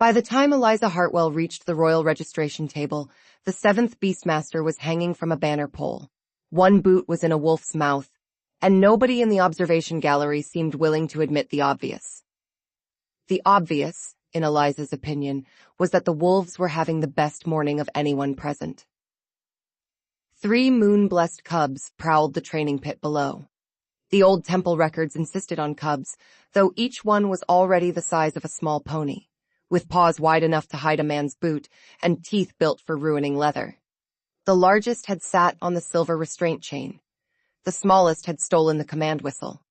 By the time Eliza Hartwell reached the royal registration table, the seventh beastmaster was hanging from a banner pole. One boot was in a wolf's mouth, and nobody in the observation gallery seemed willing to admit the obvious. The obvious, in Eliza's opinion, was that the wolves were having the best morning of anyone present. 3 moon-blessed cubs prowled the training pit below. The old temple records insisted on cubs, though each one was already the size of a small pony, with paws wide enough to hide a man's boot and teeth built for ruining leather. The largest had sat on the silver restraint chain. The smallest had stolen the command whistle.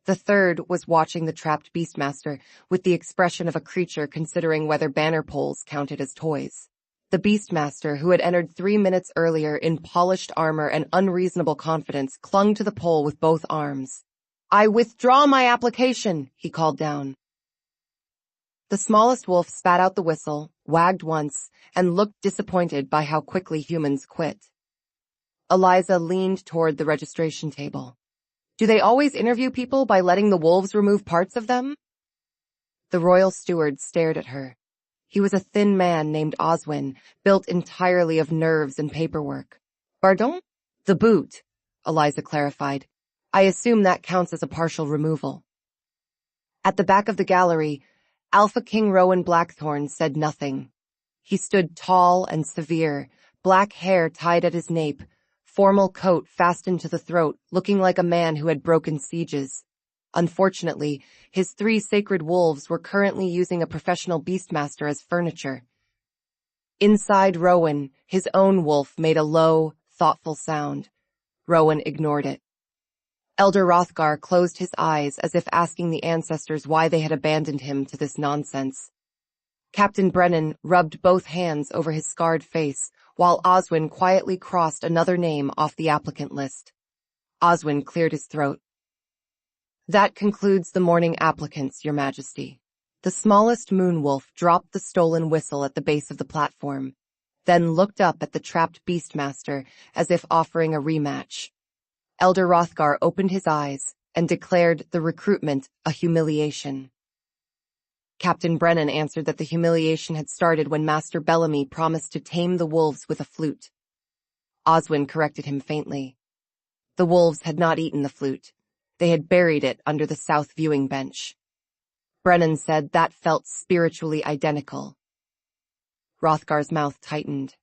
The third was watching the trapped beastmaster with the expression of a creature considering whether banner poles counted as toys. The beastmaster, who had entered 3 minutes earlier in polished armor and unreasonable confidence, clung to the pole with both arms. "I withdraw my application," he called down. The smallest wolf spat out the whistle, wagged once, and looked disappointed by how quickly humans quit. Eliza leaned toward the registration table. "Do they always interview people by letting the wolves remove parts of them?" The royal steward stared at her. He was a thin man named Oswin, built entirely of nerves and paperwork. "Pardon?" "The boot," Eliza clarified. "I assume that counts as a partial removal." At the back of the gallery, Alpha King Rowan Blackthorne said nothing. He stood tall and severe, black hair tied at his nape, formal coat fastened to the throat, looking like a man who had broken sieges. Unfortunately, his 3 sacred wolves were currently using a professional beastmaster as furniture. Inside Rowan, his own wolf made a low, thoughtful sound. Rowan ignored it. Elder Rothgar closed his eyes as if asking the ancestors why they had abandoned him to this nonsense. Captain Brennan rubbed both hands over his scarred face, while Oswin quietly crossed another name off the applicant list. Oswin cleared his throat. "That concludes the morning applicants, Your Majesty." The smallest Moonwolf dropped the stolen whistle at the base of the platform, then looked up at the trapped beastmaster as if offering a rematch. Elder Rothgar opened his eyes and declared the recruitment a humiliation. Captain Brennan answered that the humiliation had started when Master Bellamy promised to tame the wolves with a flute. Oswin corrected him faintly. The wolves had not eaten the flute. They had buried it under the south viewing bench. Brennan said that felt spiritually identical. Rothgar's mouth tightened.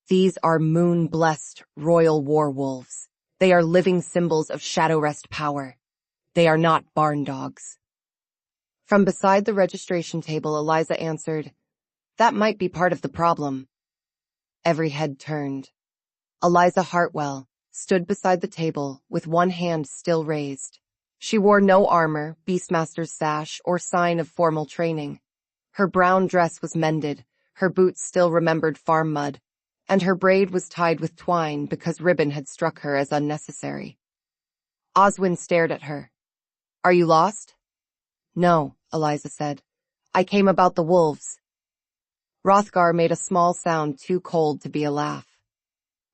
"These are moon-blessed royal war wolves. They are living symbols of Shadowrest power. They are not barn dogs." From beside the registration table, Eliza answered, "That might be part of the problem." Every head turned. Eliza Hartwell stood beside the table with one hand still raised. She wore no armor, beastmaster's sash, or sign of formal training. Her brown dress was mended, her boots still remembered farm mud, and her braid was tied with twine because ribbon had struck her as unnecessary. Oswin stared at her. "Are you lost?" "No," Eliza said. "I came about the wolves." Rothgar made a small sound too cold to be a laugh.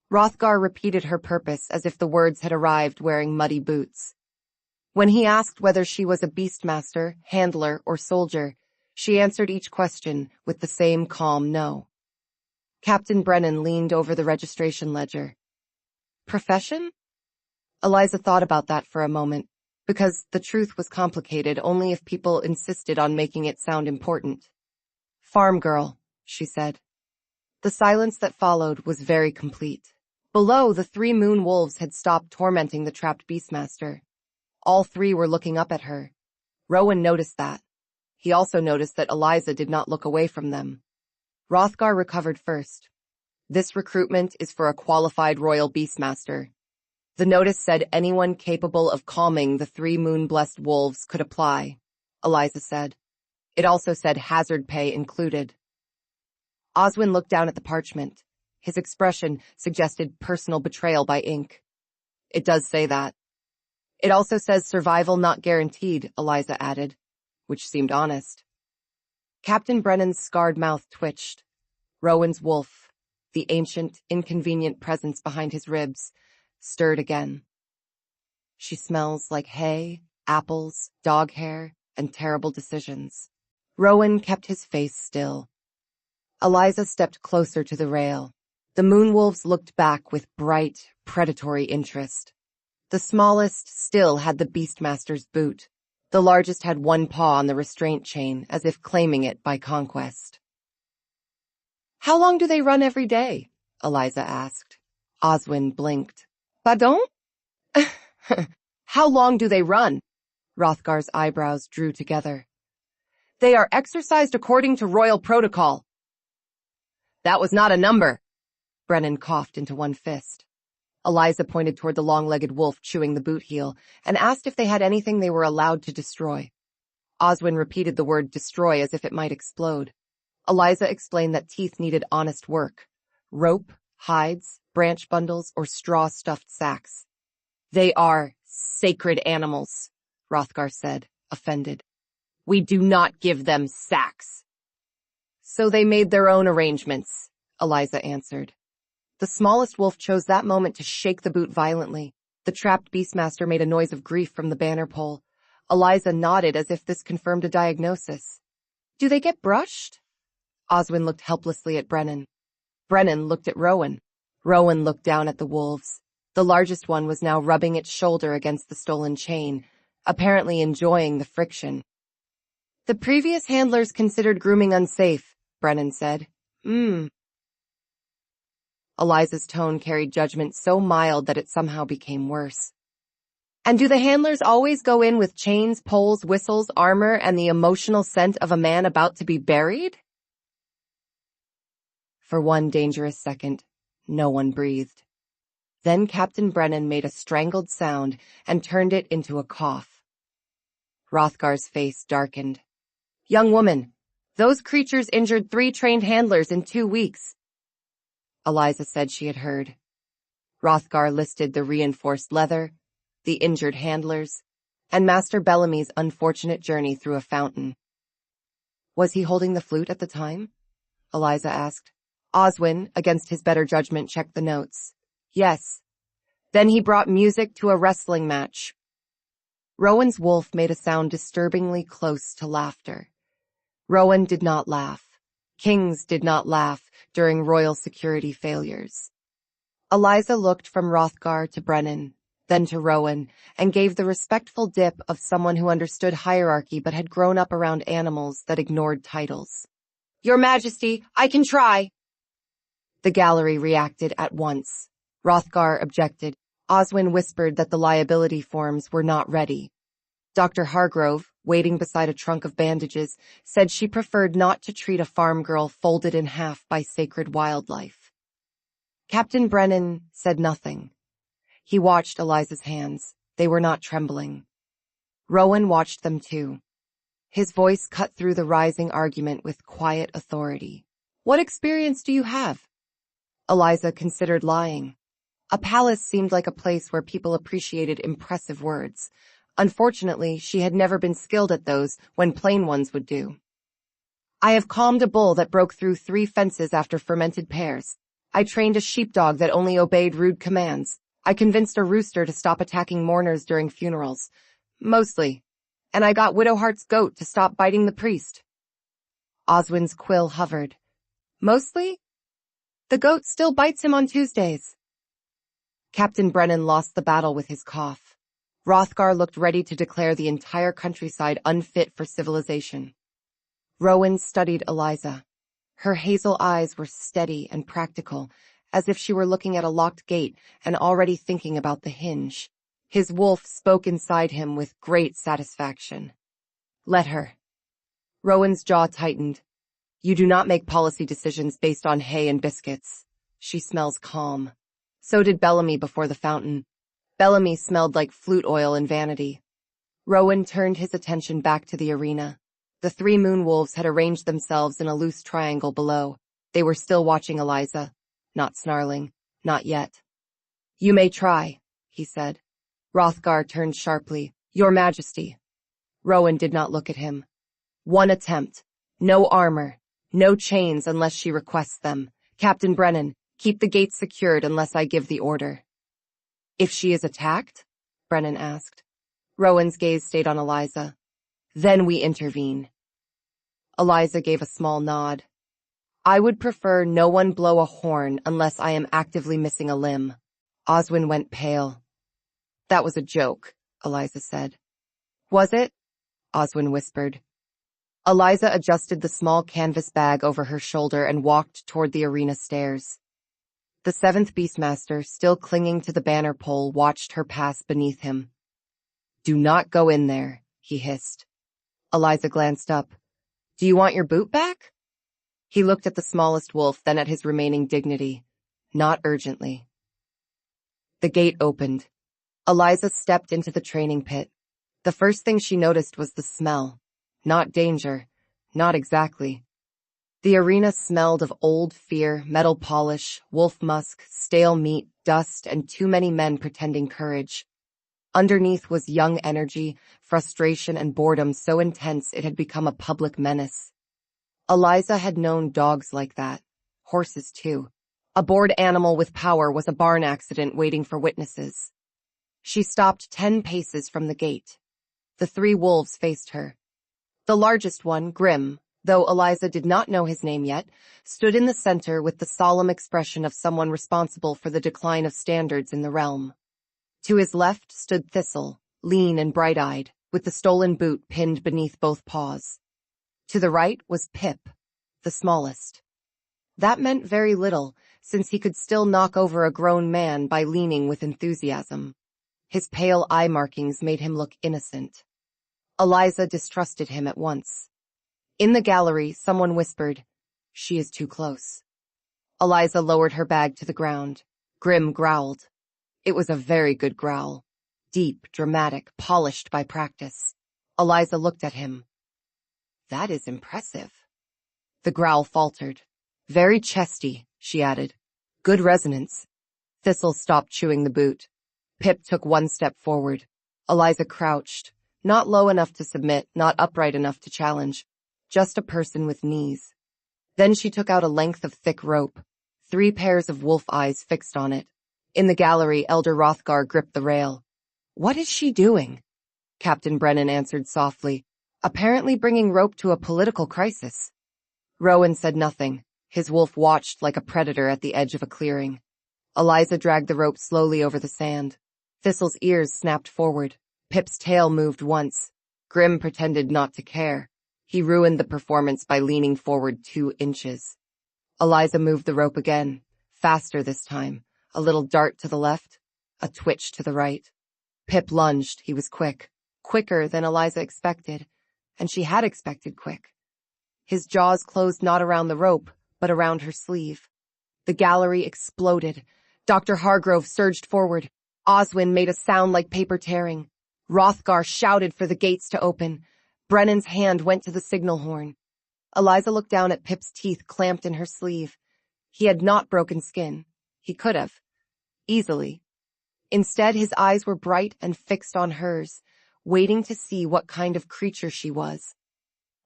Rothgar repeated her purpose as if the words had arrived wearing muddy boots. When he asked whether she was a beastmaster, handler, or soldier, she answered each question with the same calm no. Captain Brennan leaned over the registration ledger. "Profession?" Eliza thought about that for a moment, because the truth was complicated only if people insisted on making it sound important. "Farm girl," she said. The silence that followed was very complete. Below, the 3 moon wolves had stopped tormenting the trapped beastmaster. All 3 were looking up at her. Rowan noticed that. He also noticed that Eliza did not look away from them. Rothgar recovered first. "This recruitment is for a qualified royal beastmaster." The notice said anyone capable of calming the 3 moon-blessed wolves could apply, Eliza said. It also said hazard pay included. Oswin looked down at the parchment. His expression suggested personal betrayal by ink. "It does say that." "It also says survival not guaranteed," Eliza added, which seemed honest. Captain Brennan's scarred mouth twitched. Rowan's wolf, the ancient, inconvenient presence behind his ribs, stirred again. "She smells like hay, apples, dog hair, and terrible decisions," Rowan kept his face still. Eliza stepped closer to the rail. The Moonwolves looked back with bright, predatory interest. The smallest still had the beastmaster's boot. The largest had one paw on the restraint chain, as if claiming it by conquest. "How long do they run every day?" Eliza asked. Oswin blinked. "Pardon?" "How long do they run?" Hrothgar's eyebrows drew together. "They are exercised according to royal protocol." "That was not a number." Brennan coughed into one fist. Eliza pointed toward the long-legged wolf chewing the boot heel and asked if they had anything they were allowed to destroy. Oswin repeated the word destroy as if it might explode. Eliza explained that teeth needed honest work. Rope, hides, branch bundles, or straw-stuffed sacks. "They are sacred animals," Hrothgar said, offended. "We do not give them sacks." "So they made their own arrangements," Eliza answered. The smallest wolf chose that moment to shake the boot violently. The trapped beastmaster made a noise of grief from the banner pole. Eliza nodded as if this confirmed a diagnosis. "Do they get brushed?" Oswin looked helplessly at Brennan. Brennan looked at Rowan. Rowan looked down at the wolves. The largest one was now rubbing its shoulder against the stolen chain, apparently enjoying the friction. "The previous handlers considered grooming unsafe," Brennan said. Eliza's tone carried judgment so mild that it somehow became worse. "And do the handlers always go in with chains, poles, whistles, armor, and the emotional scent of a man about to be buried?" For one dangerous second, no one breathed. Then Captain Brennan made a strangled sound and turned it into a cough. Hrothgar's face darkened. "Young woman, those creatures injured 3 trained handlers in 2 weeks. Eliza said she had heard. Hrothgar listed the reinforced leather, the injured handlers, and Master Bellamy's unfortunate journey through a fountain. "Was he holding the flute at the time?" Eliza asked. Oswin, against his better judgment, checked the notes. "Yes. Then he brought music to a wrestling match." Rowan's wolf made a sound disturbingly close to laughter. Rowan did not laugh. Kings did not laugh during royal security failures. Eliza looked from Hrothgar to Brennan, then to Rowan, and gave the respectful dip of someone who understood hierarchy but had grown up around animals that ignored titles. "Your Majesty, I can try." The gallery reacted at once. Hrothgar objected. Oswin whispered that the liability forms were not ready. Dr. Hargrove, waiting beside a trunk of bandages, said she preferred not to treat a farm girl folded in half by sacred wildlife. Captain Brennan said nothing. He watched Eliza's hands. They were not trembling. Rowan watched them too. His voice cut through the rising argument with quiet authority. "What experience do you have?" Eliza considered lying. A palace seemed like a place where people appreciated impressive words. Unfortunately, she had never been skilled at those when plain ones would do. "I have calmed a bull that broke through 3 fences after fermented pears. I trained a sheepdog that only obeyed rude commands. I convinced a rooster to stop attacking mourners during funerals. Mostly. And I got Widowheart's goat to stop biting the priest." Oswin's quill hovered. "Mostly? The goat still bites him on Tuesdays." Captain Brennan lost the battle with his cough. Hrothgar looked ready to declare the entire countryside unfit for civilization. Rowan studied Eliza. Her hazel eyes were steady and practical, as if she were looking at a locked gate and already thinking about the hinge. His wolf spoke inside him with great satisfaction. "Let her." Rowan's jaw tightened. "You do not make policy decisions based on hay and biscuits. She smells calm." So did Bellamy before the fountain. Bellamy smelled like flute oil and vanity. Rowan turned his attention back to the arena. The 3 Moonwolves had arranged themselves in a loose triangle below. They were still watching Eliza. Not snarling. Not yet. "You may try," he said. Hrothgar turned sharply. "Your Majesty." Rowan did not look at him. "1 attempt. No armor. No chains unless she requests them. Captain Brennan, keep the gates secured unless I give the order." "If she is attacked?" Brennan asked. Rowan's gaze stayed on Eliza. "Then we intervene." Eliza gave a small nod. I would prefer no one blow a horn unless I am actively missing a limb. Oswin went pale. That was a joke, Eliza said. Was it? Oswin whispered. Eliza adjusted the small canvas bag over her shoulder and walked toward the arena stairs. The seventh beastmaster, still clinging to the banner pole, watched her pass beneath him. Do not go in there, he hissed. Eliza glanced up. Do you want your boot back? He looked at the smallest wolf, then at his remaining dignity. Not urgently. The gate opened. Eliza stepped into the training pit. The first thing she noticed was the smell. Not danger. Not exactly. The arena smelled of old fear, metal polish, wolf musk, stale meat, dust, and too many men pretending courage. Underneath was young energy, frustration, and boredom so intense it had become a public menace. Eliza had known dogs like that. Horses, too. A bored animal with power was a barn accident waiting for witnesses. She stopped 10 paces from the gate. The 3 wolves faced her. The largest one, Grim, though Eliza did not know his name yet, stood in the center with the solemn expression of someone responsible for the decline of standards in the realm. To his left stood Thistle, lean and bright-eyed, with the stolen boot pinned beneath both paws. To the right was Pip, the smallest. That meant very little, since he could still knock over a grown man by leaning with enthusiasm. His pale eye markings made him look innocent. Eliza distrusted him at once. In the gallery, someone whispered, "She is too close." Eliza lowered her bag to the ground. Grim growled. It was a very good growl. Deep, dramatic, polished by practice. Eliza looked at him. That is impressive. The growl faltered. Very chesty, she added. Good resonance. Thistle stopped chewing the boot. Pip took 1 step forward. Eliza crouched. Not low enough to submit, not upright enough to challenge. Just a person with knees. Then she took out a length of thick rope. 3 pairs of wolf eyes fixed on it. In the gallery, Elder Hrothgar gripped the rail. What is she doing? Captain Brennan answered softly. Apparently bringing rope to a political crisis. Rowan said nothing. His wolf watched like a predator at the edge of a clearing. Eliza dragged the rope slowly over the sand. Thistle's ears snapped forward. Pip's tail moved once. Grim pretended not to care. He ruined the performance by leaning forward 2 inches. Eliza moved the rope again. Faster this time. A little dart to the left. A twitch to the right. Pip lunged. He was quick. Quicker than Eliza expected. And she had expected quick. His jaws closed not around the rope, but around her sleeve. The gallery exploded. Dr. Hargrove surged forward. Oswin made a sound like paper tearing. Hrothgar shouted for the gates to open. Brennan's hand went to the signal horn. Eliza looked down at Pip's teeth clamped in her sleeve. He had not broken skin. He could have. Easily. Instead, his eyes were bright and fixed on hers, waiting to see what kind of creature she was.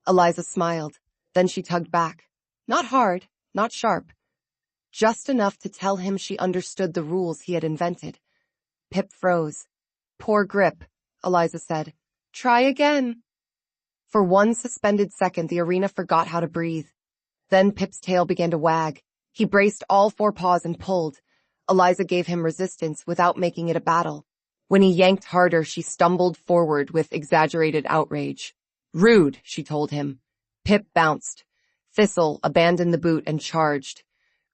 Eliza smiled. Then she tugged back. Not hard, not sharp. Just enough to tell him she understood the rules he had invented. Pip froze. Poor grip, Eliza said. Try again. For 1 suspended second, the arena forgot how to breathe. Then Pip's tail began to wag. He braced all 4 paws and pulled. Eliza gave him resistance without making it a battle. When he yanked harder, she stumbled forward with exaggerated outrage. Rude, she told him. Pip bounced. Thistle abandoned the boot and charged.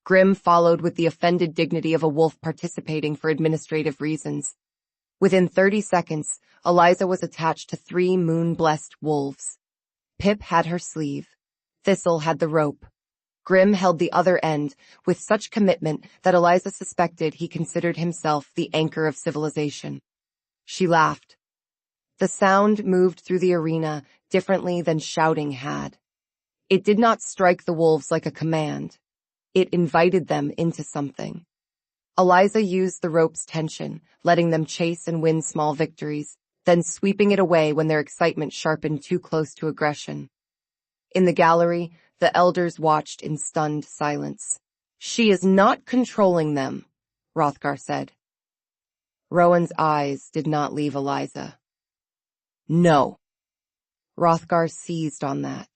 Grim followed with the offended dignity of a wolf participating for administrative reasons. Within 30 seconds, Eliza was attached to 3 moon-blessed wolves. Pip had her sleeve. Thistle had the rope. Grim held the other end with such commitment that Eliza suspected he considered himself the anchor of civilization. She laughed. The sound moved through the arena differently than shouting had. It did not strike the wolves like a command. It invited them into something. Eliza used the rope's tension, letting them chase and win small victories, then sweeping it away when their excitement sharpened too close to aggression. In the gallery, the elders watched in stunned silence. She is not controlling them, Hrothgar said. Rowan's eyes did not leave Eliza. No. Hrothgar seized on that.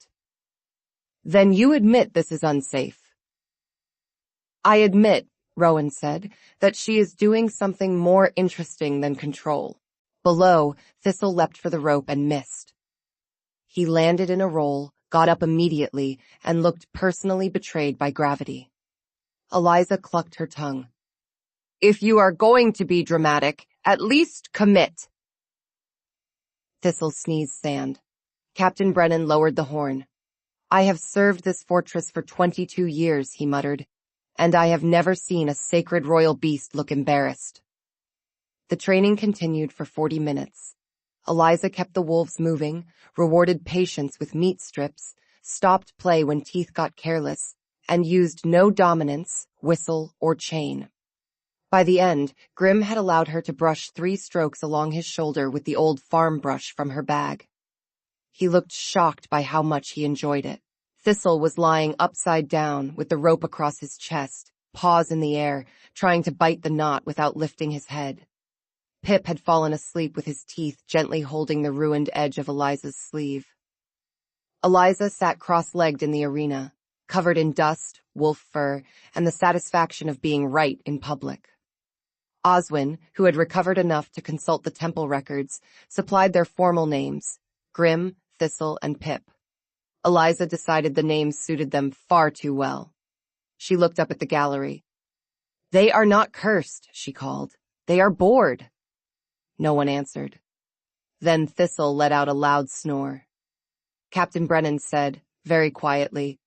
Then you admit this is unsafe. I admit, Rowan said, that she is doing something more interesting than control. Below, Thistle leapt for the rope and missed. He landed in a roll, got up immediately, and looked personally betrayed by gravity. Eliza clucked her tongue. If you are going to be dramatic, at least commit. Thistle sneezed sand. Captain Brennan lowered the horn. I have served this fortress for 22 years, he muttered, and I have never seen a sacred royal beast look embarrassed. The training continued for 40 minutes. Eliza kept the wolves moving, rewarded patience with meat strips, stopped play when teeth got careless, and used no dominance, whistle, or chain. By the end, Grim had allowed her to brush 3 strokes along his shoulder with the old farm brush from her bag. He looked shocked by how much he enjoyed it. Thistle was lying upside down with the rope across his chest, paws in the air, trying to bite the knot without lifting his head. Pip had fallen asleep with his teeth gently holding the ruined edge of Eliza's sleeve. Eliza sat cross-legged in the arena, covered in dust, wolf fur, and the satisfaction of being right in public. Oswin, who had recovered enough to consult the temple records, supplied their formal names, Grim, Thistle, and Pip. Eliza decided the names suited them far too well. She looked up at the gallery. They are not cursed, she called. They are bored. No one answered. Then Thistle let out a loud snore. Captain Brennan said, very quietly,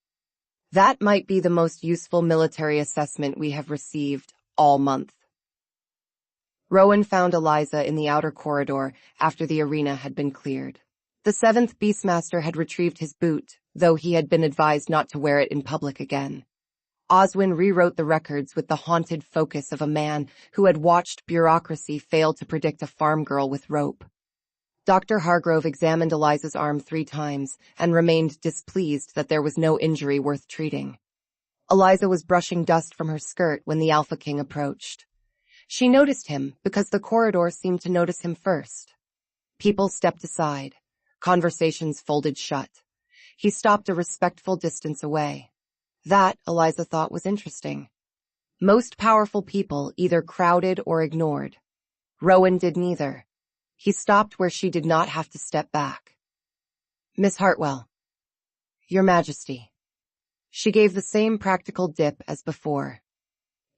that might be the most useful military assessment we have received all month. Rowan found Eliza in the outer corridor after the arena had been cleared. The 7th Beastmaster had retrieved his boot, though he had been advised not to wear it in public again. Oswin rewrote the records with the haunted focus of a man who had watched bureaucracy fail to predict a farm girl with rope. Dr. Hargrove examined Eliza's arm 3 times and remained displeased that there was no injury worth treating. Eliza was brushing dust from her skirt when the Alpha King approached. She noticed him because the corridor seemed to notice him first. People stepped aside. Conversations folded shut. He stopped a respectful distance away. That, Eliza thought, was interesting. Most powerful people either crowded or ignored. Rowan did neither. He stopped where she did not have to step back. Miss Hartwell. Your Majesty. She gave the same practical dip as before.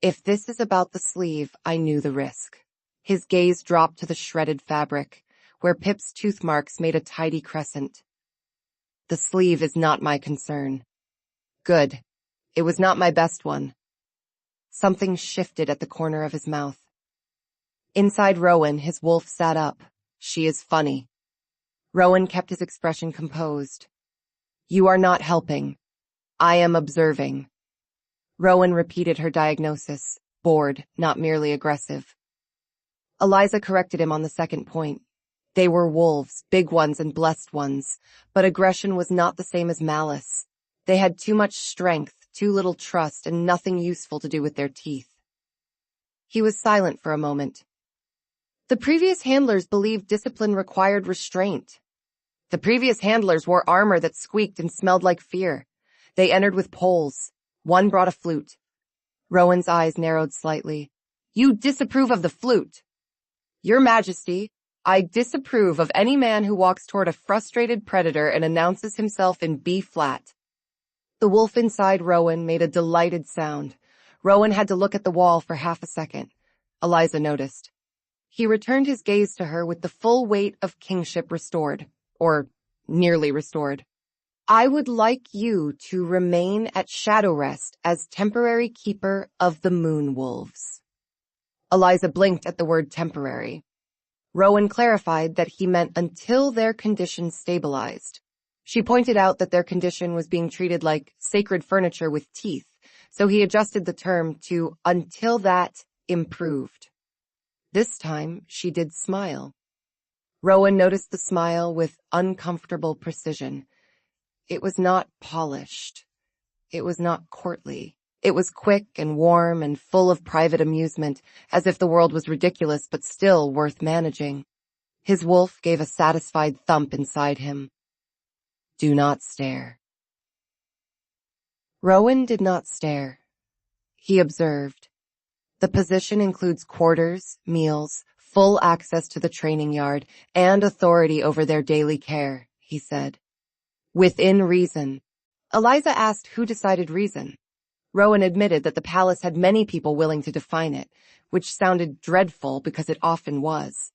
If this is about the sleeve, I knew the risk. His gaze dropped to the shredded fabric, where Pip's tooth marks made a tidy crescent. The sleeve is not my concern. Good. It was not my best one. Something shifted at the corner of his mouth. Inside Rowan, his wolf sat up. She is funny. Rowan kept his expression composed. You are not helping. I am observing. Rowan repeated her diagnosis, bored, not merely aggressive. Eliza corrected him on the second point. They were wolves, big ones and blessed ones, but aggression was not the same as malice. They had too much strength, too little trust, and nothing useful to do with their teeth. He was silent for a moment. The previous handlers believed discipline required restraint. The previous handlers wore armor that squeaked and smelled like fear. They entered with poles. One brought a flute. Rowan's eyes narrowed slightly. You disapprove of the flute. Your Majesty, I disapprove of any man who walks toward a frustrated predator and announces himself in B-flat. The wolf inside Rowan made a delighted sound. Rowan had to look at the wall for half a second. Eliza noticed. He returned his gaze to her with the full weight of kingship restored, or nearly restored. I would like you to remain at Shadow Rest as temporary keeper of the Moonwolves. Eliza blinked at the word temporary. Rowan clarified that he meant until their condition stabilized. She pointed out that their condition was being treated like sacred furniture with teeth, so he adjusted the term to until that improved. This time, she did smile. Rowan noticed the smile with uncomfortable precision. It was not polished. It was not courtly. It was quick and warm and full of private amusement, as if the world was ridiculous but still worth managing. His wolf gave a satisfied thump inside him. Do not stare. Rowan did not stare. He observed. The position includes quarters, meals, full access to the training yard, and authority over their daily care, he said. Within reason. Eliza asked who decided reason. Rowan admitted that the palace had many people willing to define it, which sounded dreadful because it often was.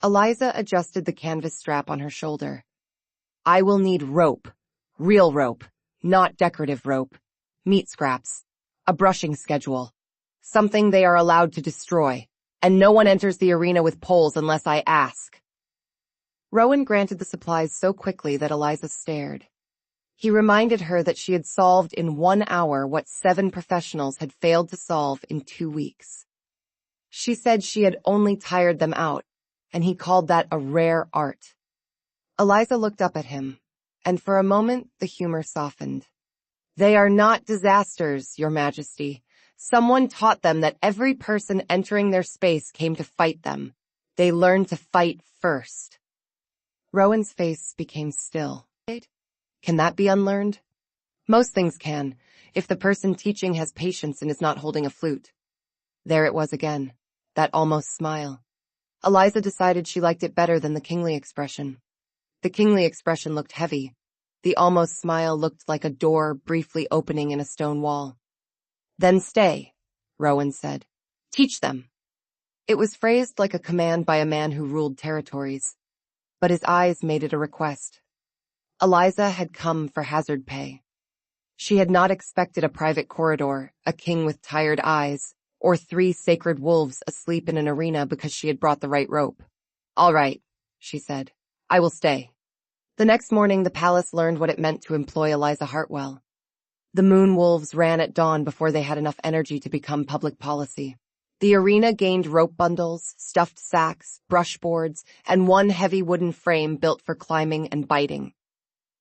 Eliza adjusted the canvas strap on her shoulder. I will need rope. Real rope. Not decorative rope. Meat scraps. A brushing schedule. Something they are allowed to destroy. And no one enters the arena with poles unless I ask. Rowan granted the supplies so quickly that Eliza stared. He reminded her that she had solved in 1 hour what 7 professionals had failed to solve in 2 weeks. She said she had only tired them out, and he called that a rare art. Eliza looked up at him, and for a moment the humor softened. They are not disasters, Your Majesty. Someone taught them that every person entering their space came to fight them. They learned to fight first. Rowan's face became still. Can that be unlearned? Most things can, if the person teaching has patience and is not holding a flute. There it was again, that almost smile. Eliza decided she liked it better than the kingly expression. The kingly expression looked heavy. The almost smile looked like a door briefly opening in a stone wall. Then stay, Rowan said. Teach them. It was phrased like a command by a man who ruled territories, but his eyes made it a request. Eliza had come for hazard pay. She had not expected a private corridor, a king with tired eyes, or 3 sacred wolves asleep in an arena because she had brought the right rope. All right, she said. I will stay. The next morning, the palace learned what it meant to employ Eliza Hartwell. The Moonwolves ran at dawn before they had enough energy to become public policy. The arena gained rope bundles, stuffed sacks, brushboards, and 1 heavy wooden frame built for climbing and biting.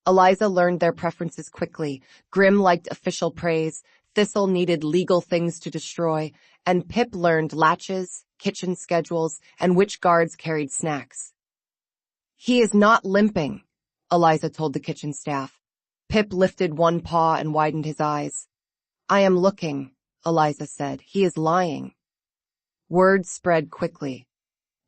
Eliza learned their preferences quickly. Grim liked official praise, Thistle needed legal things to destroy, and Pip learned latches, kitchen schedules, and which guards carried snacks. He is not limping, Eliza told the kitchen staff. Pip lifted 1 paw and widened his eyes. I am looking, Eliza said. He is lying. Word spread quickly.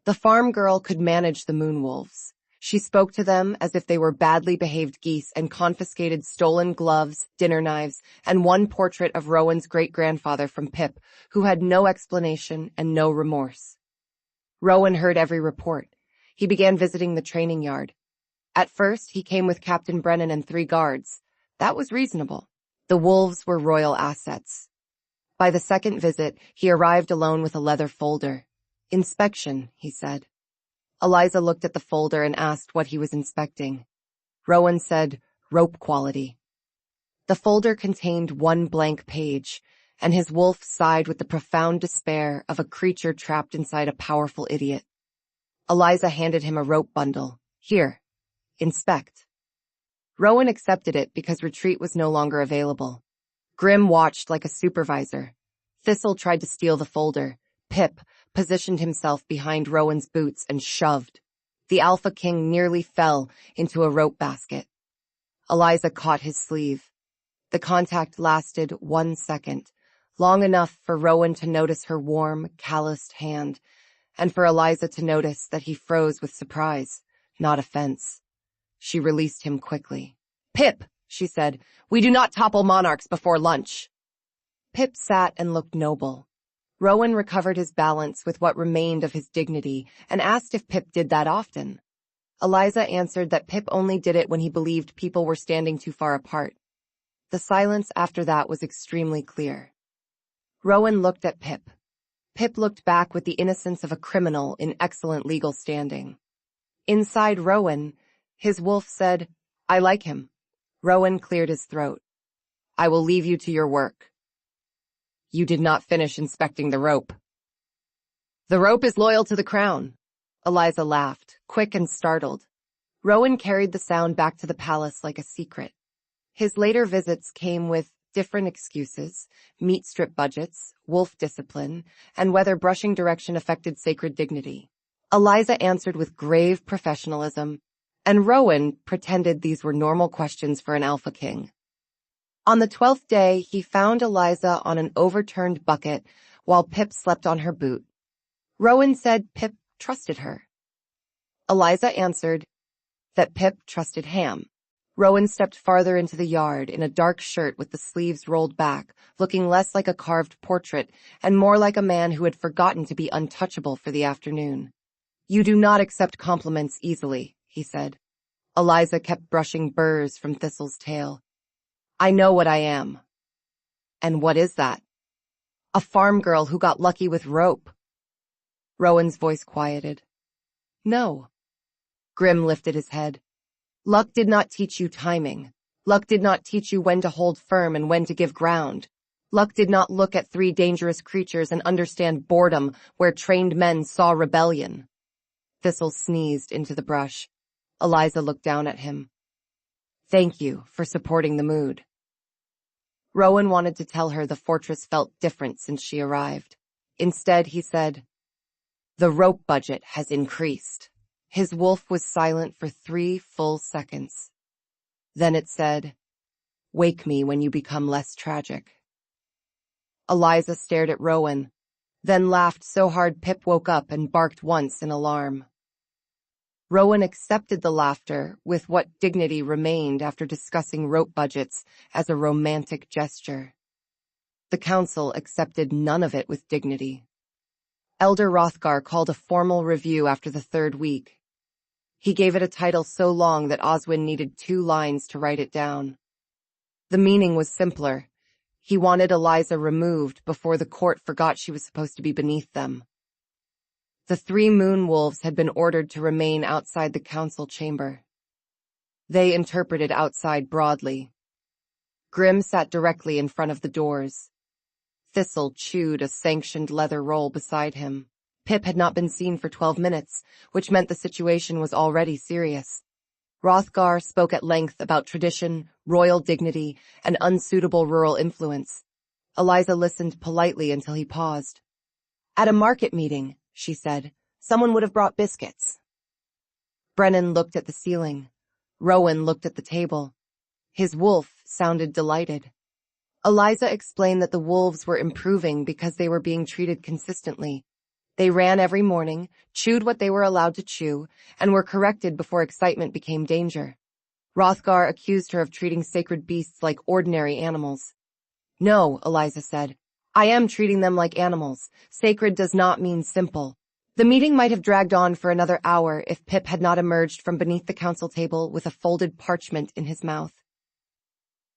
The farm girl could manage the Moonwolves. She spoke to them as if they were badly behaved geese and confiscated stolen gloves, dinner knives, and 1 portrait of Rowan's great-grandfather from Pip, who had no explanation and no remorse. Rowan heard every report. He began visiting the training yard. At first, he came with Captain Brennan and 3 guards. That was reasonable. The wolves were royal assets. By the second visit, he arrived alone with a leather folder. Inspection, he said. Eliza looked at the folder and asked what he was inspecting. Rowan said, rope quality. The folder contained 1 blank page, and his wolf sighed with the profound despair of a creature trapped inside a powerful idiot. Eliza handed him a rope bundle. Here, inspect. Rowan accepted it because retreat was no longer available. Grim watched like a supervisor. Thistle tried to steal the folder. Pip positioned himself behind Rowan's boots and shoved. The Alpha King nearly fell into a rope basket. Eliza caught his sleeve. The contact lasted 1 second, long enough for Rowan to notice her warm, calloused hand, and for Eliza to notice that he froze with surprise, not offense. She released him quickly. Pip, she said, we do not topple monarchs before lunch. Pip sat and looked noble. Rowan recovered his balance with what remained of his dignity and asked if Pip did that often. Eliza answered that Pip only did it when he believed people were standing too far apart. The silence after that was extremely clear. Rowan looked at Pip. Pip looked back with the innocence of a criminal in excellent legal standing. Inside Rowan, his wolf said, I like him. Rowan cleared his throat. I will leave you to your work. You did not finish inspecting the rope. The rope is loyal to the crown. Eliza laughed, quick and startled. Rowan carried the sound back to the palace like a secret. His later visits came with different excuses, meat strip budgets, wolf discipline, and whether brushing direction affected sacred dignity. Eliza answered with grave professionalism, and Rowan pretended these were normal questions for an Alpha King. On the 12th day, he found Eliza on an overturned bucket while Pip slept on her boot. Rowan said Pip trusted her. Eliza answered that Pip trusted Ham. Rowan stepped farther into the yard in a dark shirt with the sleeves rolled back, looking less like a carved portrait and more like a man who had forgotten to be untouchable for the afternoon. "You do not accept compliments easily," he said. Eliza kept brushing burrs from Thistle's tail. "I know what I am." "And what is that?" "A farm girl who got lucky with rope." Rowan's voice quieted. "No." Grim lifted his head. "Luck did not teach you timing. Luck did not teach you when to hold firm and when to give ground. Luck did not look at three dangerous creatures and understand boredom where trained men saw rebellion." Thistle sneezed into the brush. Eliza looked down at him. "Thank you for supporting the mood." Rowan wanted to tell her the fortress felt different since she arrived. Instead, he said, "The rope budget has increased." His wolf was silent for 3 full seconds. Then it said, "Wake me when you become less tragic." Eliza stared at Rowan, then laughed so hard Pip woke up and barked once in alarm. Rowan accepted the laughter with what dignity remained after discussing rope budgets as a romantic gesture. The council accepted none of it with dignity. Elder Rothgar called a formal review after the 3rd week. He gave it a title so long that Oswin needed 2 lines to write it down. The meaning was simpler. He wanted Eliza removed before the court forgot she was supposed to be beneath them. The 3 Moonwolves had been ordered to remain outside the council chamber. They interpreted outside broadly. Grim sat directly in front of the doors. Thistle chewed a sanctioned leather roll beside him. Pip had not been seen for 12 minutes, which meant the situation was already serious. Rothgar spoke at length about tradition, royal dignity, and unsuitable rural influence. Eliza listened politely until he paused. "At a market meeting," she said, "someone would have brought biscuits." Brennan looked at the ceiling. Rowan looked at the table. His wolf sounded delighted. Eliza explained that the wolves were improving because they were being treated consistently. They ran every morning, chewed what they were allowed to chew, and were corrected before excitement became danger. Rothgar accused her of treating sacred beasts like ordinary animals. "No," Eliza said. "I am treating them like animals. Sacred does not mean simple." The meeting might have dragged on for another hour if Pip had not emerged from beneath the council table with a folded parchment in his mouth.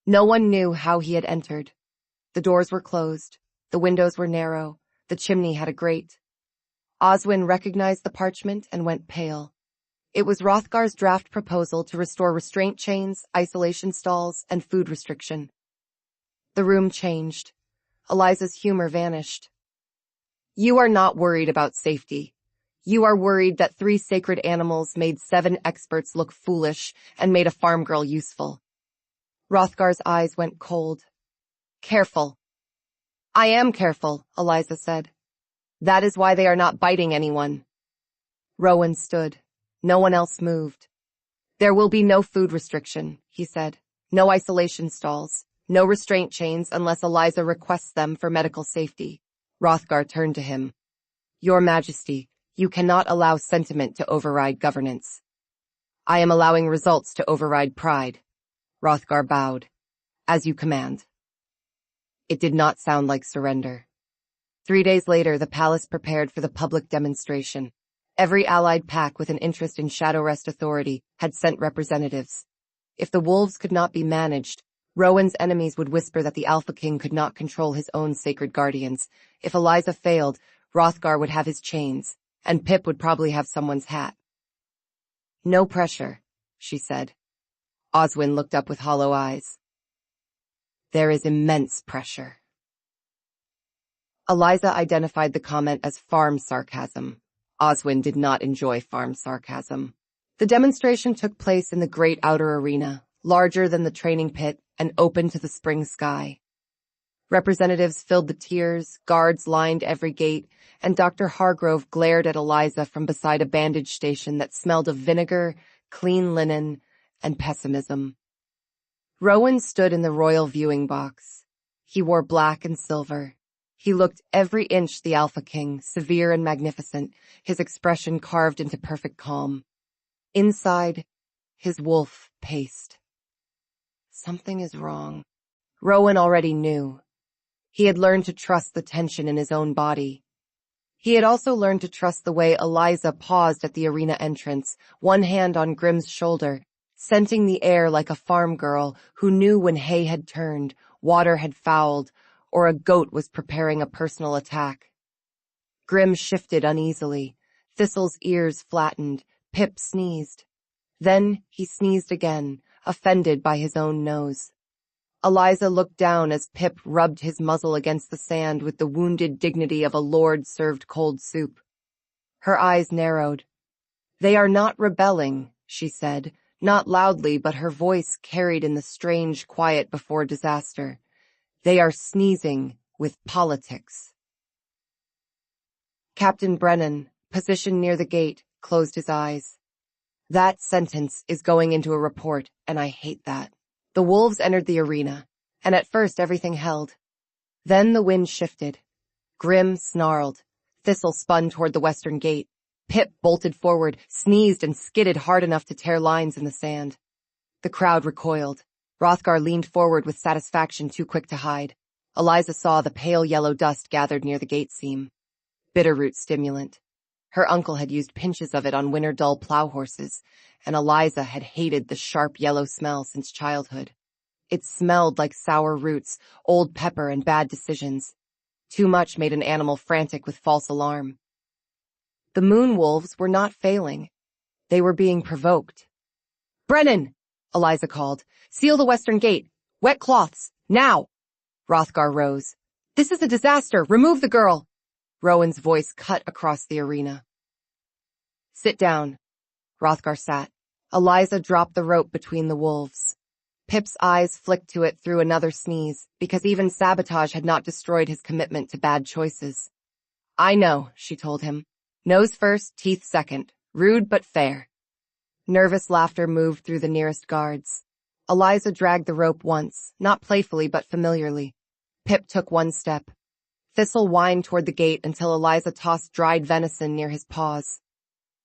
No one knew how he had entered. The doors were closed. The windows were narrow. The chimney had a grate. Oswin recognized the parchment and went pale. It was Rothgar's draft proposal to restore restraint chains, isolation stalls, and food restriction. The room changed. Eliza's humor vanished. "You are not worried about safety. You are worried that 3 sacred animals made 7 experts look foolish and made a farm girl useful." Rothgar's eyes went cold. "Careful." "I am careful," Eliza said. "That is why they are not biting anyone." Rowan stood. No one else moved. "There will be no food restriction," he said. "No isolation stalls. No restraint chains unless Eliza requests them for medical safety." Rothgar turned to him. "Your Majesty, you cannot allow sentiment to override governance." "I am allowing results to override pride." Rothgar bowed. "As you command." It did not sound like surrender. 3 days later, the palace prepared for the public demonstration. Every allied pack with an interest in Shadowrest authority had sent representatives. If the wolves could not be managed, Rowan's enemies would whisper that the Alpha King could not control his own sacred guardians. If Eliza failed, Rothgar would have his chains, and Pip would probably have someone's hat. "No pressure," she said. Oswin looked up with hollow eyes. "There is immense pressure." Eliza identified the comment as farm sarcasm. Oswin did not enjoy farm sarcasm. The demonstration took place in the great outer arena, larger than the training pit and open to the spring sky. Representatives filled the tiers, guards lined every gate, and Dr. Hargrove glared at Eliza from beside a bandage station that smelled of vinegar, clean linen, and pessimism. Rowan stood in the royal viewing box. He wore black and silver. He looked every inch the Alpha King, severe and magnificent, his expression carved into perfect calm. Inside, his wolf paced. Something is wrong. Rowan already knew. He had learned to trust the tension in his own body. He had also learned to trust the way Eliza paused at the arena entrance, one hand on Grimm's shoulder, scenting the air like a farm girl who knew when hay had turned, water had fouled, or a goat was preparing a personal attack. Grimm shifted uneasily. Thistle's ears flattened. Pip sneezed. Then he sneezed again, offended by his own nose. Eliza looked down as Pip rubbed his muzzle against the sand with the wounded dignity of a lord served cold soup. Her eyes narrowed. "They are not rebelling," she said, not loudly, but her voice carried in the strange quiet before disaster. "They are sneezing with politics." Captain Brennan, positioned near the gate, closed his eyes. "That sentence is going into a report, and I hate that." The wolves entered the arena, and at first everything held. Then the wind shifted. Grimm snarled. Thistle spun toward the western gate. Pip bolted forward, sneezed, and skidded hard enough to tear lines in the sand. The crowd recoiled. Hrothgar leaned forward with satisfaction too quick to hide. Eliza saw the pale yellow dust gathered near the gate seam. Bitterroot stimulant. Her uncle had used pinches of it on winter dull plow horses, and Eliza had hated the sharp yellow smell since childhood. It smelled like sour roots, old pepper, and bad decisions. Too much made an animal frantic with false alarm. The Moonwolves were not failing. They were being provoked. "Brennan!" Eliza called. "Seal the western gate. Wet cloths. Now!" Hrothgar rose. "This is a disaster. Remove the girl." Rowan's voice cut across the arena. "Sit down." Hrothgar sat. Eliza dropped the rope between the wolves. Pip's eyes flicked to it through another sneeze, because even sabotage had not destroyed his commitment to bad choices. "I know," she told him. "Nose first, teeth second. Rude but fair." Nervous laughter moved through the nearest guards. Eliza dragged the rope once, not playfully but familiarly. Pip took one step. Thistle whined toward the gate until Eliza tossed dried venison near his paws.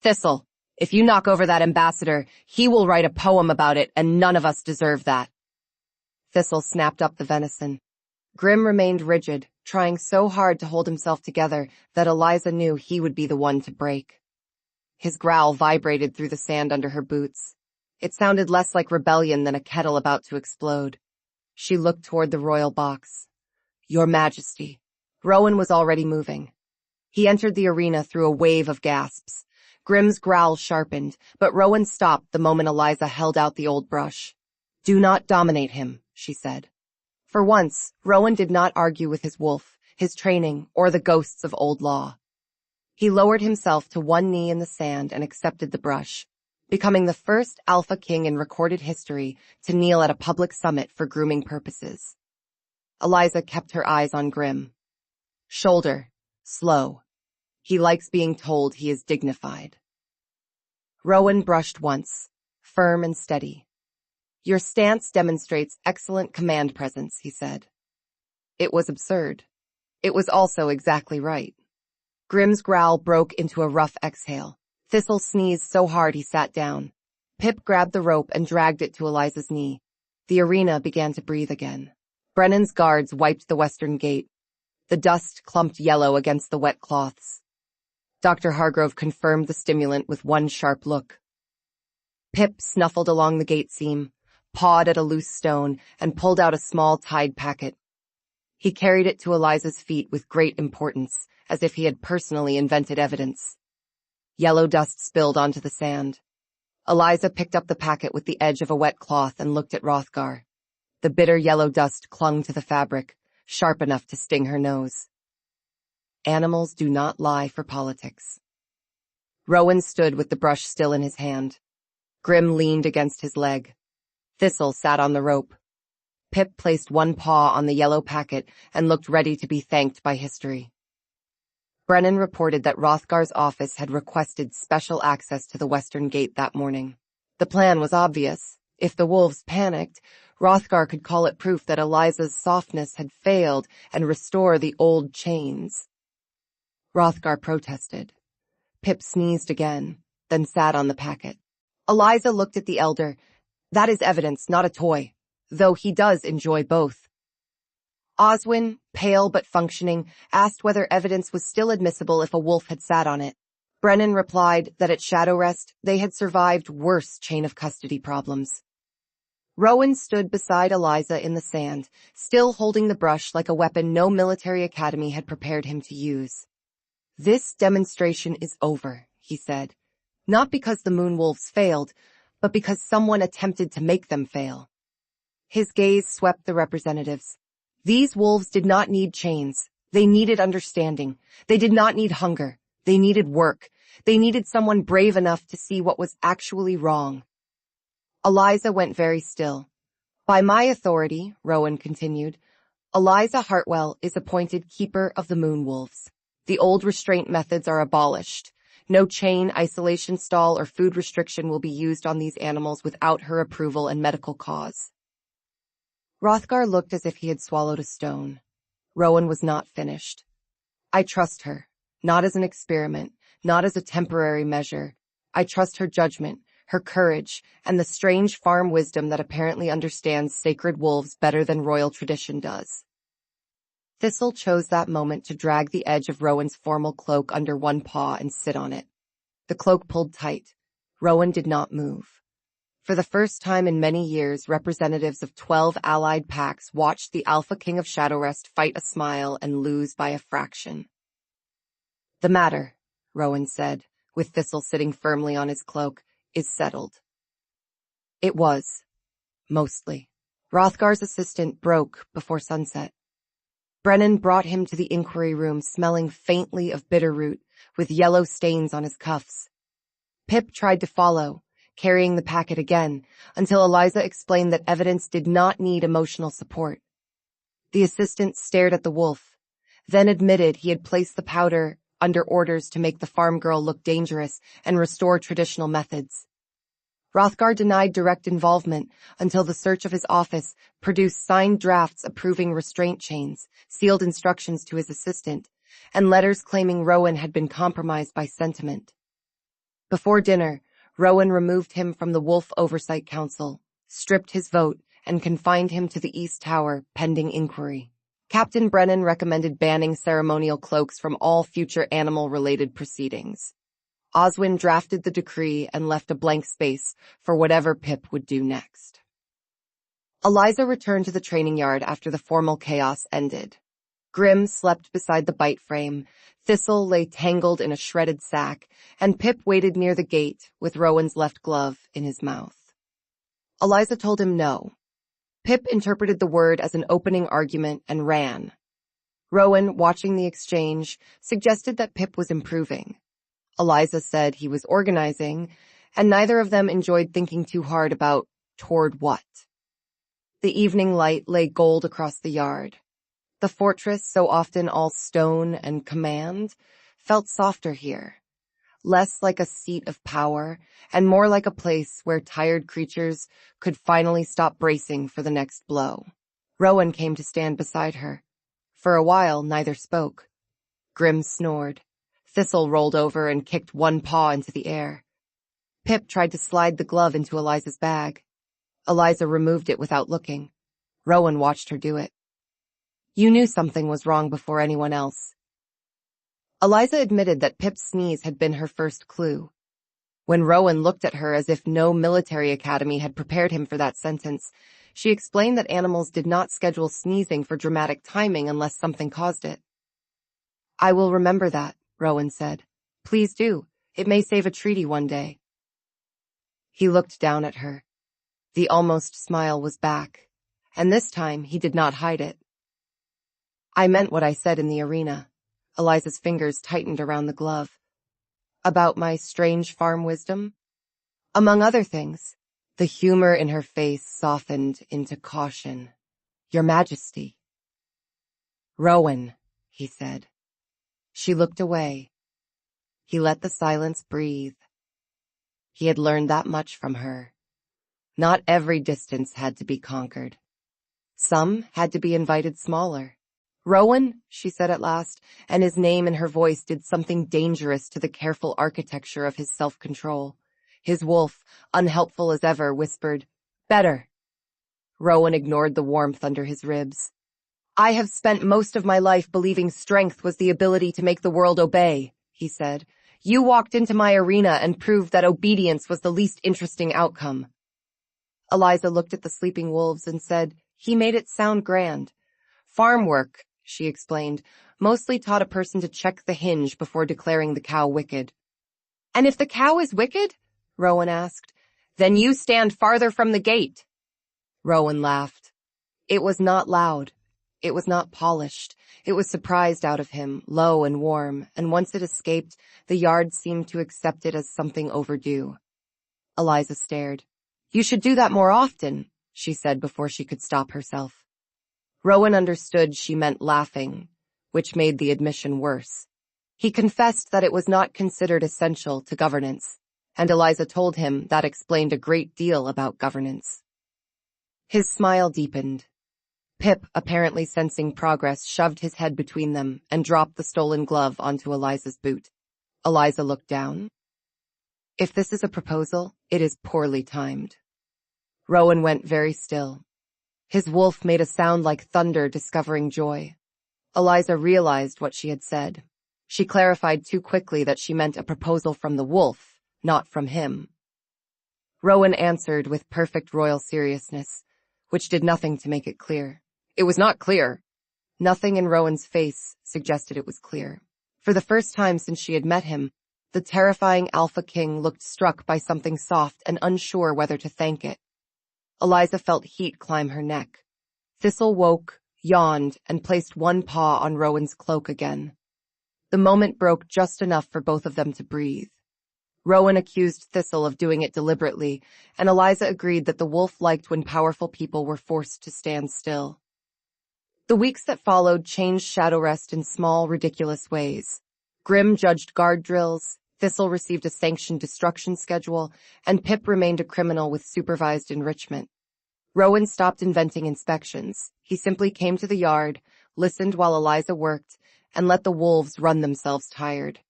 "Thistle, if you knock over that ambassador, he will write a poem about it, and none of us deserve that." Thistle snapped up the venison. Grimm remained rigid, trying so hard to hold himself together that Eliza knew he would be the one to break. His growl vibrated through the sand under her boots. It sounded less like rebellion than a kettle about to explode. She looked toward the royal box. "Your Majesty." Rowan was already moving. He entered the arena through a wave of gasps. Grimm's growl sharpened, but Rowan stopped the moment Eliza held out the old brush. "Do not dominate him," she said. For once, Rowan did not argue with his wolf, his training, or the ghosts of old law. He lowered himself to one knee in the sand and accepted the brush, becoming the first Alpha King in recorded history to kneel at a public summit for grooming purposes. Eliza kept her eyes on Grimm. Shoulder, slow. He likes being told he is dignified. Rowan brushed once, firm and steady. "Your stance demonstrates excellent command presence," he said. It was absurd. It was also exactly right. Grimm's growl broke into a rough exhale. Thistle sneezed so hard he sat down. Pip grabbed the rope and dragged it to Eliza's knee. The arena began to breathe again. Brennan's guards wiped the western gate. The dust clumped yellow against the wet cloths. Dr. Hargrove confirmed the stimulant with one sharp look. Pip snuffled along the gate seam, pawed at a loose stone, and pulled out a small tied packet. He carried it to Eliza's feet with great importance, as if he had personally invented evidence. Yellow dust spilled onto the sand. Eliza picked up the packet with the edge of a wet cloth and looked at Hrothgar. The bitter yellow dust clung to the fabric, sharp enough to sting her nose. Animals do not lie for politics. Rowan stood with the brush still in his hand. Grimm leaned against his leg. Thistle sat on the rope. Pip placed one paw on the yellow packet and looked ready to be thanked by history. Brennan reported that Hrothgar's office had requested special access to the western gate that morning. The plan was obvious. If the wolves panicked, Hrothgar could call it proof that Eliza's softness had failed and restore the old chains. Hrothgar protested. Pip sneezed again, then sat on the packet. Eliza looked at the elder. That is evidence, not a toy, though he does enjoy both. Oswin, pale but functioning, asked whether evidence was still admissible if a wolf had sat on it. Brennan replied that at Shadowrest they had survived worse chain of custody problems. Rowan stood beside Eliza in the sand, still holding the brush like a weapon no military academy had prepared him to use. This demonstration is over, he said, not because the Moonwolves failed, but because someone attempted to make them fail. His gaze swept the representatives. These wolves did not need chains. They needed understanding. They did not need hunger. They needed work. They needed someone brave enough to see what was actually wrong. Eliza went very still. By my authority, Rowan continued, Eliza Hartwell is appointed keeper of the Moonwolves. The old restraint methods are abolished. No chain, isolation stall, or food restriction will be used on these animals without her approval and medical cause. Hrothgar looked as if he had swallowed a stone. Rowan was not finished. I trust her, not as an experiment, not as a temporary measure. I trust her judgment, her courage, and the strange farm wisdom that apparently understands sacred wolves better than royal tradition does. Thistle chose that moment to drag the edge of Rowan's formal cloak under one paw and sit on it. The cloak pulled tight. Rowan did not move. For the first time in many years, representatives of 12 allied packs watched the Alpha King of Shadowrest fight a smile and lose by a fraction. The matter, Rowan said, with Thistle sitting firmly on his cloak, is settled. It was. Mostly. Hrothgar's assistant broke before sunset. Brennan brought him to the inquiry room smelling faintly of bitterroot, with yellow stains on his cuffs. Pip tried to follow, carrying the packet again, until Eliza explained that evidence did not need emotional support. The assistant stared at the wolf, then admitted he had placed the powder under orders to make the farm girl look dangerous and restore traditional methods. Hrothgar denied direct involvement until the search of his office produced signed drafts approving restraint chains, sealed instructions to his assistant, and letters claiming Rowan had been compromised by sentiment. Before dinner, Rowan removed him from the Wolf Oversight Council, stripped his vote, and confined him to the East Tower, pending inquiry. Captain Brennan recommended banning ceremonial cloaks from all future animal-related proceedings. Oswin drafted the decree and left a blank space for whatever Pip would do next. Eliza returned to the training yard after the formal chaos ended. Grim slept beside the bite frame, Thistle lay tangled in a shredded sack, and Pip waited near the gate with Rowan's left glove in his mouth. Eliza told him no. Pip interpreted the word as an opening argument and ran. Rowan, watching the exchange, suggested that Pip was improving. Eliza said he was organizing, and neither of them enjoyed thinking too hard about toward what. The evening light lay gold across the yard. The fortress, so often all stone and command, felt softer here, less like a seat of power and more like a place where tired creatures could finally stop bracing for the next blow. Rowan came to stand beside her. For a while, neither spoke. Grim snored. Thistle rolled over and kicked one paw into the air. Pip tried to slide the glove into Eliza's bag. Eliza removed it without looking. Rowan watched her do it. You knew something was wrong before anyone else. Eliza admitted that Pip's sneeze had been her first clue. When Rowan looked at her as if no military academy had prepared him for that sentence, she explained that animals did not schedule sneezing for dramatic timing unless something caused it. I will remember that, Rowan said. Please do. It may save a treaty one day. He looked down at her. The almost smile was back, and this time he did not hide it. I meant what I said in the arena. Eliza's fingers tightened around the glove. About my strange farm wisdom? Among other things. The humor in her face softened into caution. Your Majesty. Rowan, he said. She looked away. He let the silence breathe. He had learned that much from her. Not every distance had to be conquered. Some had to be invited smaller. "Rowan," she said at last, and his name and her voice did something dangerous to the careful architecture of his self-control. His wolf, unhelpful as ever, whispered, "Better." Rowan ignored the warmth under his ribs. "I have spent most of my life believing strength was the ability to make the world obey," he said. "You walked into my arena and proved that obedience was the least interesting outcome." Eliza looked at the sleeping wolves and said, "He made it sound grand." "Farm work," she explained, "mostly taught a person to check the hinge before declaring the cow wicked." "And if the cow is wicked?" Rowan asked. "Then you stand farther from the gate." Rowan laughed. It was not loud. It was not polished. It was surprised out of him, low and warm, and once it escaped, the yard seemed to accept it as something overdue. Eliza stared. "You should do that more often," she said before she could stop herself. Rowan understood she meant laughing, which made the admission worse. He confessed that it was not considered essential to governance, and Eliza told him that explained a great deal about governance. His smile deepened. Pip, apparently sensing progress, shoved his head between them and dropped the stolen glove onto Eliza's boot. Eliza looked down. "If this is a proposal, it is poorly timed." Rowan went very still. His wolf made a sound like thunder discovering joy. Eliza realized what she had said. She clarified too quickly that she meant a proposal from the wolf, not from him. Rowan answered with perfect royal seriousness, which did nothing to make it clear. It was not clear. Nothing in Rowan's face suggested it was clear. For the first time since she had met him, the terrifying Alpha King looked struck by something soft and unsure whether to thank it. Eliza felt heat climb her neck. Thistle woke, yawned, and placed one paw on Rowan's cloak again. The moment broke just enough for both of them to breathe. Rowan accused Thistle of doing it deliberately, and Eliza agreed that the wolf liked when powerful people were forced to stand still. The weeks that followed changed Shadowrest in small, ridiculous ways. Grim judged guard drills, Thistle received a sanctioned destruction schedule, and Pip remained a criminal with supervised enrichment. Rowan stopped inventing inspections. He simply came to the yard, listened while Eliza worked, and let the wolves run themselves tired.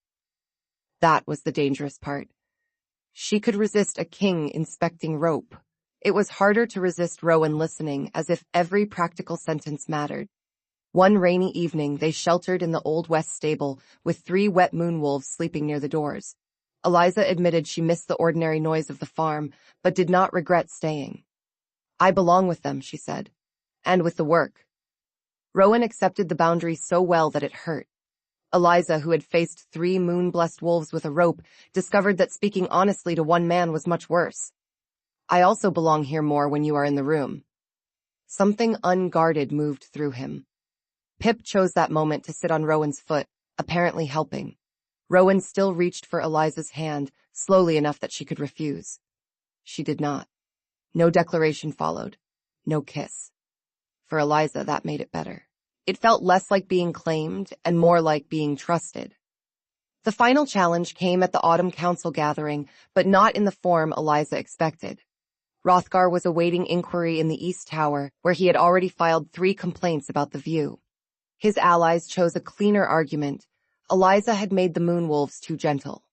That was the dangerous part. She could resist a king inspecting rope. It was harder to resist Rowan listening, as if every practical sentence mattered. One rainy evening, they sheltered in the Old West stable, with 3 wet Moonwolves sleeping near the doors. Eliza admitted she missed the ordinary noise of the farm, but did not regret staying. "I belong with them," she said, "and with the work." Rowan accepted the boundary so well that it hurt. Eliza, who had faced 3 moon-blessed wolves with a rope, discovered that speaking honestly to one man was much worse. "I also belong here more when you are in the room." Something unguarded moved through him. Pip chose that moment to sit on Rowan's foot, apparently helping. Rowan still reached for Eliza's hand, slowly enough that she could refuse. She did not. No declaration followed. No kiss. For Eliza, that made it better. It felt less like being claimed and more like being trusted. The final challenge came at the Autumn Council gathering, but not in the form Eliza expected. Hrothgar was awaiting inquiry in the East Tower, where he had already filed 3 complaints about the view. His allies chose a cleaner argument. Eliza had made the Moonwolves too gentle.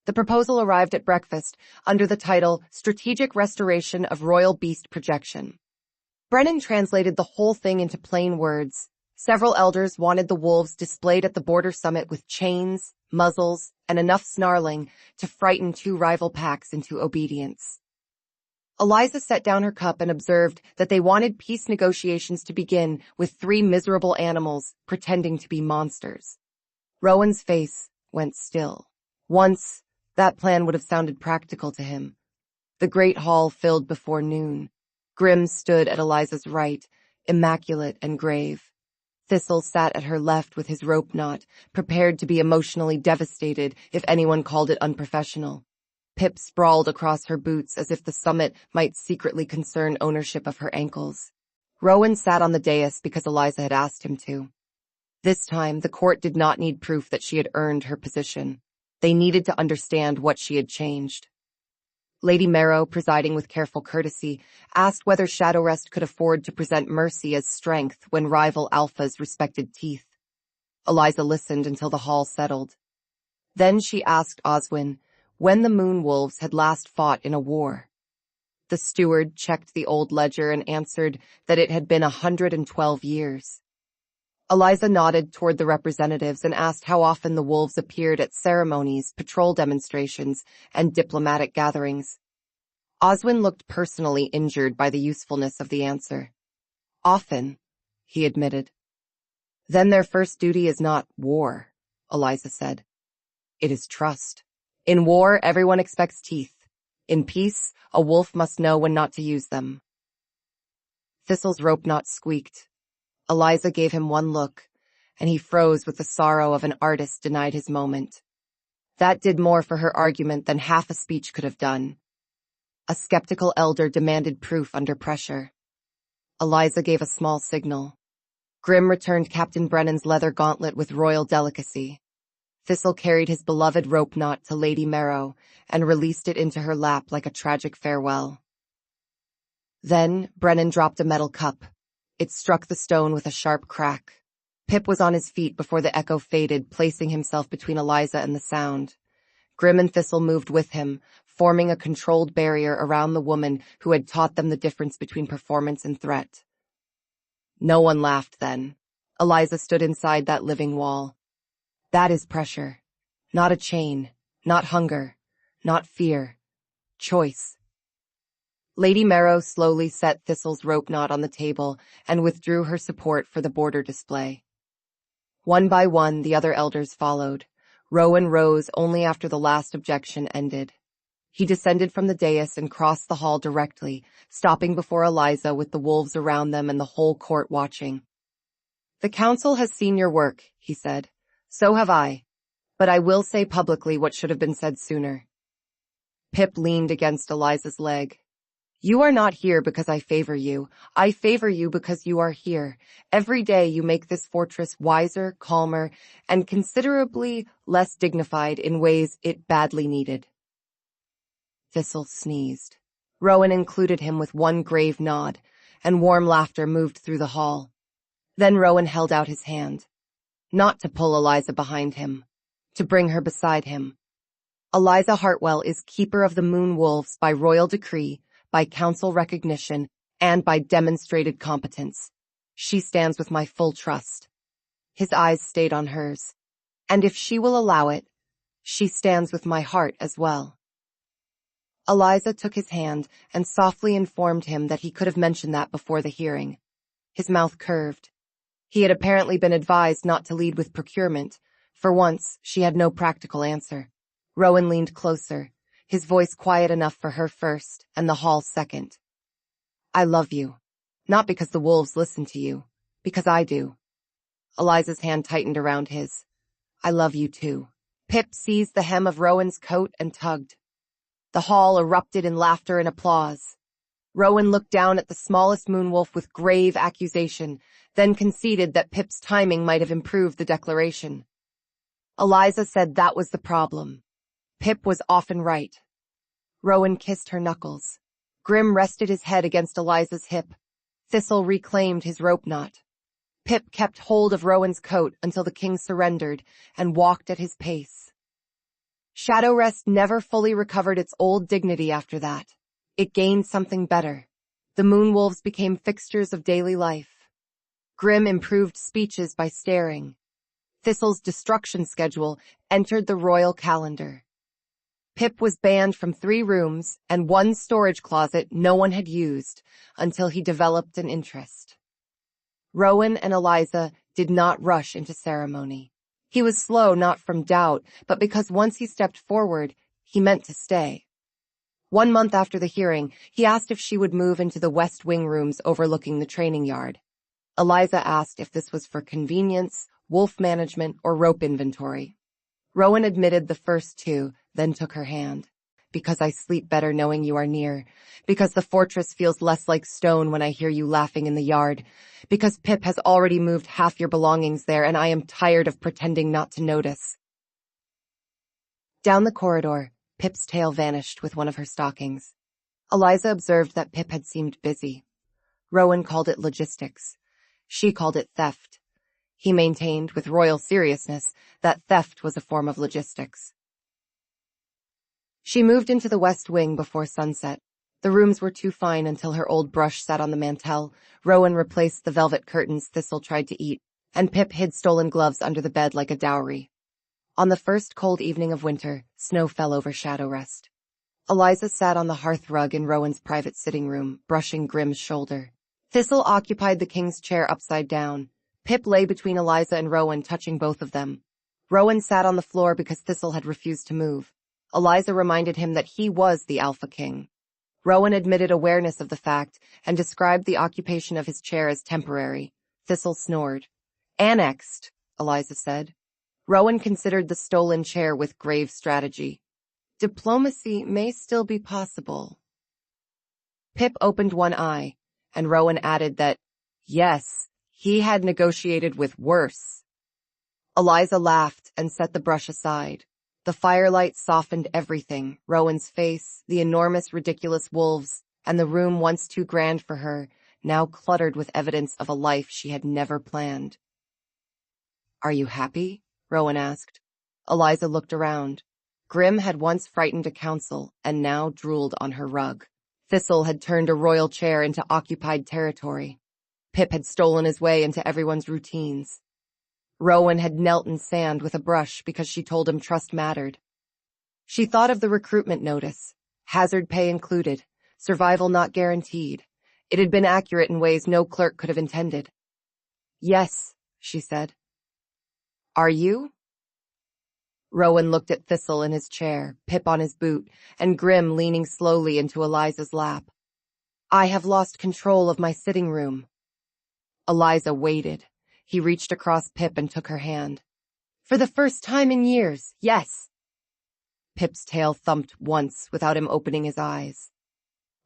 The proposal arrived at breakfast under the title Strategic Restoration of Royal Beast Projection. Brennan translated the whole thing into plain words. Several elders wanted the wolves displayed at the border summit with chains, muzzles, and enough snarling to frighten 2 rival packs into obedience. Eliza set down her cup and observed that they wanted peace negotiations to begin with 3 miserable animals pretending to be monsters. Rowan's face went still. Once, that plan would have sounded practical to him. The great hall filled before noon. Grim stood at Eliza's right, immaculate and grave. Thistle sat at her left with his rope knot, prepared to be emotionally devastated if anyone called it unprofessional. Pip sprawled across her boots as if the summit might secretly concern ownership of her ankles. Rowan sat on the dais because Eliza had asked him to. This time, the court did not need proof that she had earned her position. They needed to understand what she had changed. Lady Marrow, presiding with careful courtesy, asked whether Shadowrest could afford to present mercy as strength when rival alphas respected teeth. Eliza listened until the hall settled. Then she asked Oswin when the Moonwolves had last fought in a war. The steward checked the old ledger and answered that it had been 112 years. Eliza nodded toward the representatives and asked how often the wolves appeared at ceremonies, patrol demonstrations, and diplomatic gatherings. Oswin looked personally injured by the usefulness of the answer. Often, he admitted. Then their first duty is not war, Eliza said. It is trust. In war, everyone expects teeth. In peace, a wolf must know when not to use them. Thistle's rope knot squeaked. Eliza gave him one look, and he froze with the sorrow of an artist denied his moment. That did more for her argument than half a speech could have done. A skeptical elder demanded proof under pressure. Eliza gave a small signal. Grimm returned Captain Brennan's leather gauntlet with royal delicacy. Thistle carried his beloved rope knot to Lady Marrow and released it into her lap like a tragic farewell. Then Brennan dropped a metal cup. It struck the stone with a sharp crack. Pip was on his feet before the echo faded, placing himself between Eliza and the sound. Grimm and Thistle moved with him, forming a controlled barrier around the woman who had taught them the difference between performance and threat. No one laughed then. Eliza stood inside that living wall. That is pressure. Not a chain. Not hunger. Not fear. Choice. Lady Marrow slowly set Thistle's rope knot on the table and withdrew her support for the border display. One by one, the other elders followed. Rowan rose only after the last objection ended. He descended from the dais and crossed the hall directly, stopping before Eliza with the wolves around them and the whole court watching. The council has seen your work, he said. So have I. But I will say publicly what should have been said sooner. Pip leaned against Eliza's leg. You are not here because I favor you. I favor you because you are here. Every day you make this fortress wiser, calmer, and considerably less dignified in ways it badly needed. Thistle sneezed. Rowan included him with one grave nod, and warm laughter moved through the hall. Then Rowan held out his hand. Not to pull Eliza behind him, to bring her beside him. Eliza Hartwell is keeper of the Moonwolves by royal decree, by council recognition, and by demonstrated competence. She stands with my full trust. His eyes stayed on hers. And if she will allow it, she stands with my heart as well. Eliza took his hand and softly informed him that he could have mentioned that before the hearing. His mouth curved. He had apparently been advised not to lead with procurement. For once, she had no practical answer. Rowan leaned closer, his voice quiet enough for her first, and the hall second. I love you. Not because the wolves listen to you, because I do. Eliza's hand tightened around his. I love you too. Pip seized the hem of Rowan's coat and tugged. The hall erupted in laughter and applause. Rowan looked down at the smallest Moonwolf with grave accusation, then conceded that Pip's timing might have improved the declaration. Eliza said that was the problem. Pip was often right. Rowan kissed her knuckles. Grimm rested his head against Eliza's hip. Thistle reclaimed his rope knot. Pip kept hold of Rowan's coat until the king surrendered and walked at his pace. Shadowrest never fully recovered its old dignity after that. It gained something better. The Moonwolves became fixtures of daily life. Grimm improved speeches by staring. Thistle's destruction schedule entered the royal calendar. Pip was banned from 3 rooms and 1 storage closet no one had used until he developed an interest. Rowan and Eliza did not rush into ceremony. He was slow not from doubt, but because once he stepped forward, he meant to stay. 1 month after the hearing, he asked if she would move into the West Wing rooms overlooking the training yard. Eliza asked if this was for convenience, wolf management, or rope inventory. Rowan admitted the first 2, then took her hand. Because I sleep better knowing you are near. Because the fortress feels less like stone when I hear you laughing in the yard. Because Pip has already moved half your belongings there and I am tired of pretending not to notice. Down the corridor, Pip's tail vanished with one of her stockings. Eliza observed that Pip had seemed busy. Rowan called it logistics. She called it theft. He maintained, with royal seriousness, that theft was a form of logistics. She moved into the west wing before sunset. The rooms were too fine until her old brush sat on the mantel. Rowan replaced the velvet curtains Thistle tried to eat, and Pip hid stolen gloves under the bed like a dowry. On the first cold evening of winter, snow fell over Shadow Rest. Eliza sat on the hearth rug in Rowan's private sitting room, brushing Grimm's shoulder. Thistle occupied the king's chair upside down. Pip lay between Eliza and Rowan, touching both of them. Rowan sat on the floor because Thistle had refused to move. Eliza reminded him that he was the Alpha King. Rowan admitted awareness of the fact and described the occupation of his chair as temporary. Thistle snored. Annexed, Eliza said. Rowan considered the stolen chair with grave strategy. Diplomacy may still be possible. Pip opened one eye, and Rowan added that, yes, he had negotiated with worse. Eliza laughed and set the brush aside. The firelight softened everything, Rowan's face, the enormous, ridiculous wolves, and the room once too grand for her, now cluttered with evidence of a life she had never planned. Are you happy? Rowan asked. Eliza looked around. Grimm had once frightened a council and now drooled on her rug. Thistle had turned a royal chair into occupied territory. Pip had stolen his way into everyone's routines. Rowan had knelt in sand with a brush because she told him trust mattered. She thought of the recruitment notice. Hazard pay included. Survival not guaranteed. It had been accurate in ways no clerk could have intended. Yes, she said. Are you? Rowan looked at Thistle in his chair, Pip on his boot, and Grimm leaning slowly into Eliza's lap. I have lost control of my sitting room. Eliza waited. He reached across Pip and took her hand. For the first time in years, yes. Pip's tail thumped once without him opening his eyes.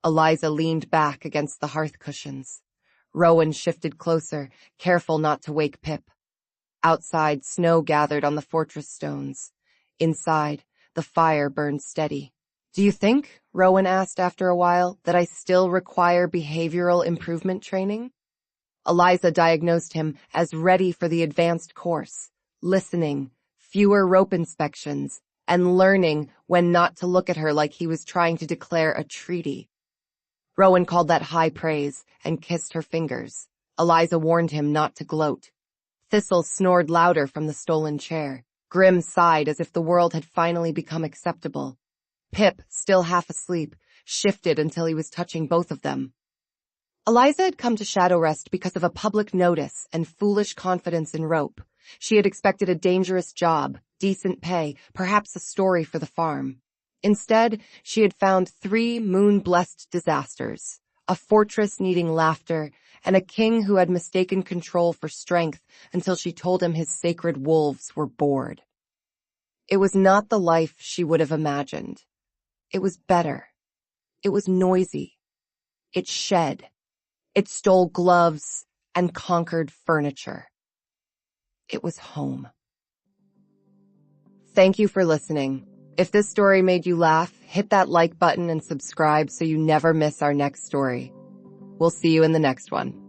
Eliza leaned back against the hearth cushions. Rowan shifted closer, careful not to wake Pip. Outside, snow gathered on the fortress stones. Inside, the fire burned steady. Do you think, Rowan asked after a while, that I still require behavioral improvement training? Eliza diagnosed him as ready for the advanced course, listening, fewer rope inspections, and learning when not to look at her like he was trying to declare a treaty. Rowan called that high praise and kissed her fingers. Eliza warned him not to gloat. Thistle snored louder from the stolen chair. Grimm sighed as if the world had finally become acceptable. Pip, still half asleep, shifted until he was touching both of them. Eliza had come to Shadow Rest because of a public notice and foolish confidence in rope. She had expected a dangerous job, decent pay, perhaps a story for the farm. Instead, she had found 3 moon-blessed disasters, a fortress needing laughter, and a king who had mistaken control for strength until she told him his sacred wolves were bored. It was not the life she would have imagined. It was better. It was noisy. It shed. It stole gloves and conquered furniture. It was home. Thank you for listening. If this story made you laugh, hit that like button and subscribe so you never miss our next story. We'll see you in the next one.